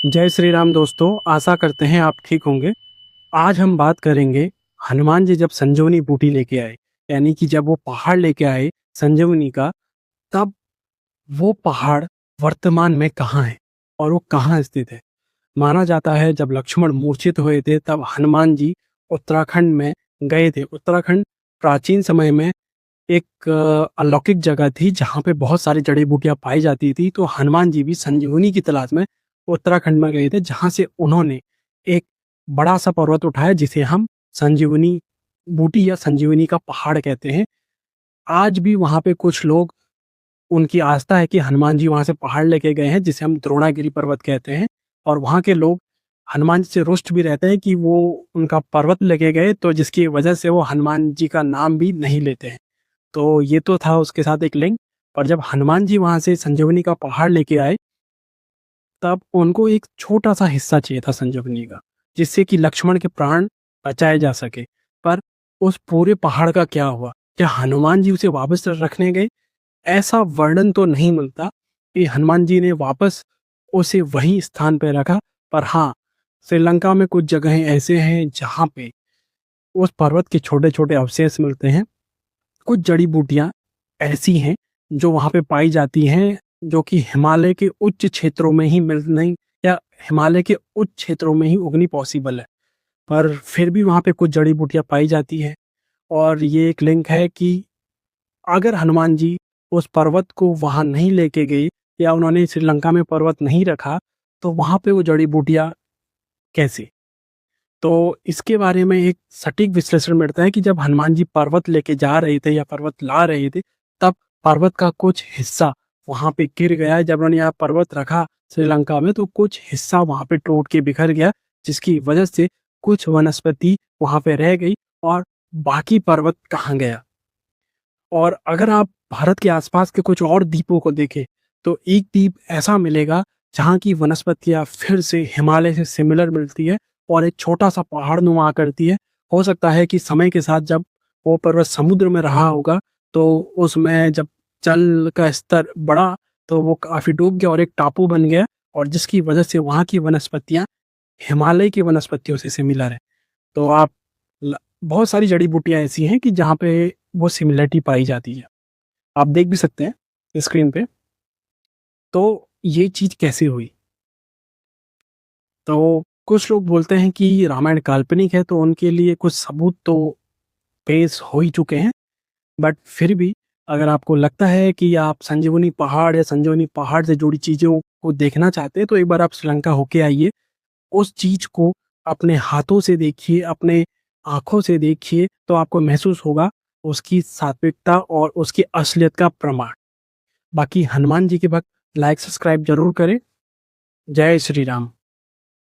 जय श्री राम दोस्तों, आशा करते हैं आप ठीक होंगे। आज हम बात करेंगे हनुमान जी जब संजीवनी बूटी लेके आए, यानी कि जब वो पहाड़ लेके आए संजीवनी का, तब वो पहाड़ वर्तमान में कहाँ है और वो कहाँ स्थित है। माना जाता है जब लक्ष्मण मूर्छित हुए थे तब हनुमान जी उत्तराखंड में गए थे। उत्तराखंड प्राचीन समय में एक अलौकिक जगह थी जहाँ पे बहुत सारी जड़ी बूटियां पाई जाती थी। तो हनुमान जी भी संजीवनी की तलाश में उत्तराखंड में गए थे, जहाँ से उन्होंने एक बड़ा सा पर्वत उठाया जिसे हम संजीवनी बूटी या संजीवनी का पहाड़ कहते हैं। आज भी वहाँ पे कुछ लोग, उनकी आस्था है कि हनुमान जी वहाँ से पहाड़ लेके गए हैं जिसे हम द्रोणागिरी पर्वत कहते हैं। और वहाँ के लोग हनुमान जी से रुष्ट भी रहते हैं कि वो उनका पर्वत लेके गए, तो जिसकी वजह से वो हनुमान जी का नाम भी नहीं लेते हैं। तो ये तो था उसके साथ एक लिंक। पर जब हनुमान जी वहां से संजीवनी का पहाड़ लेके आए, तब उनको एक छोटा सा हिस्सा चाहिए था संजीवनी का, जिससे कि लक्ष्मण के प्राण बचाए जा सके। पर उस पूरे पहाड़ का क्या हुआ? क्या हनुमान जी उसे वापस रखने गए? ऐसा वर्णन तो नहीं मिलता कि हनुमान जी ने वापस उसे वही स्थान पर रखा। पर हाँ, श्रीलंका में कुछ जगहें ऐसे हैं जहाँ पे उस पर्वत के छोटे छोटे अवशेष मिलते हैं। कुछ जड़ी बूटियां ऐसी हैं जो वहाँ पे पाई जाती हैं, जो कि हिमालय के उच्च क्षेत्रों में ही मिल नहीं, या हिमालय के उच्च क्षेत्रों में ही उगनी पॉसिबल है। पर फिर भी वहाँ पे कुछ जड़ी बूटियां पाई जाती है। और ये एक लिंक है कि अगर हनुमान जी उस पर्वत को वहाँ नहीं लेके गए, या उन्होंने श्रीलंका में पर्वत नहीं रखा, तो वहाँ पे वो जड़ी बूटियां कैसे? तो इसके बारे में एक सटीक विश्लेषण मिलता है कि जब हनुमान जी पर्वत लेके जा रहे थे या पर्वत ला रहे थे, तब पर्वत का कुछ हिस्सा वहां पे गिर गया। जब उन्होंने यहाँ पर्वत रखा श्रीलंका में, तो कुछ हिस्सा वहां पे टूट के बिखर गया, जिसकी वजह से कुछ वनस्पति वहां पे रह गई और बाकी पर्वत कहाँ गया। और अगर आप भारत के आसपास के कुछ और द्वीपों को देखें, तो एक द्वीप ऐसा मिलेगा जहाँ की वनस्पतियाँ फिर से हिमालय से सिमिलर मिलती है और एक छोटा सा पहाड़ नुमा करती है। हो सकता है कि समय के साथ जब वो पर्वत समुद्र में रहा होगा, तो उसमें जब जल का स्तर बढ़ा तो वो काफी डूब गया और एक टापू बन गया, और जिसकी वजह से वहाँ की वनस्पतियाँ हिमालय की वनस्पतियों से सिमिलर है। तो आप बहुत सारी जड़ी बूटियां ऐसी हैं कि जहाँ पे वो सिमिलरिटी पाई जाती है। आप देख भी सकते हैं स्क्रीन पे। तो ये चीज कैसे हुई? तो कुछ लोग बोलते हैं कि रामायण काल्पनिक है, तो उनके लिए कुछ सबूत तो पेश हो ही चुके हैं। बट फिर भी अगर आपको लगता है कि आप संजीवनी पहाड़ या संजीवनी पहाड़ से जुड़ी चीजों को देखना चाहते हैं, तो एक बार आप श्रीलंका होके आइए। उस चीज को अपने हाथों से देखिए, अपने आंखों से देखिए, तो आपको महसूस होगा उसकी सात्विकता और उसकी असलियत का प्रमाण। बाकी हनुमान जी के भक्त लाइक सब्सक्राइब जरूर करें। जय श्री राम।